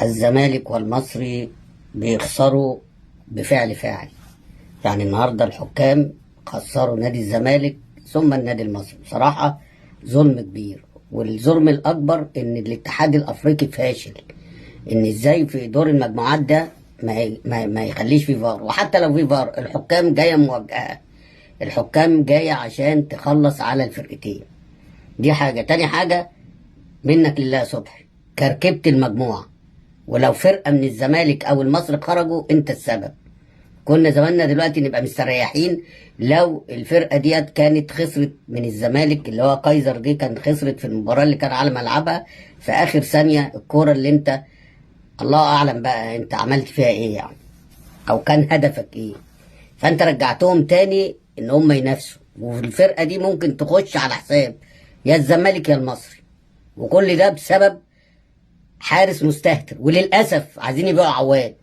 الزمالك والمصري بيخسروا بفعل فاعل. يعني النهارده الحكام خسروا نادي الزمالك ثم النادي المصري. بصراحة ظلم كبير، والظلم الأكبر إن الاتحاد الأفريقي فاشل. إن إزاي في دور المجموعات ده ما يخليش في فار، وحتى لو في فار الحكام جاية موجهة. الحكام جاية عشان تخلص على الفرقتين. دي حاجة. تاني حاجة، منك لله صبحي كركبت المجموعة، ولو فرقة من الزمالك أو المصري خرجوا أنت السبب. كنا زماننا دلوقتي نبقى مستريحين لو الفرقة ديت كانت خسرت من الزمالك، اللي هو كايزر دي كان خسرت في المباراة اللي كان على ملعبها في آخر ثانية. الكورة اللي أنت الله أعلم بقى أنت عملت فيها إيه يعني، أو كان هدفك إيه. فأنت رجعتهم تاني إن هم ينافسوا، والفرقة دي ممكن تخش على حساب يا الزمالك يا المصري. وكل ده بسبب حارس مستهتر، وللأسف عايزين يبيعوا عواد.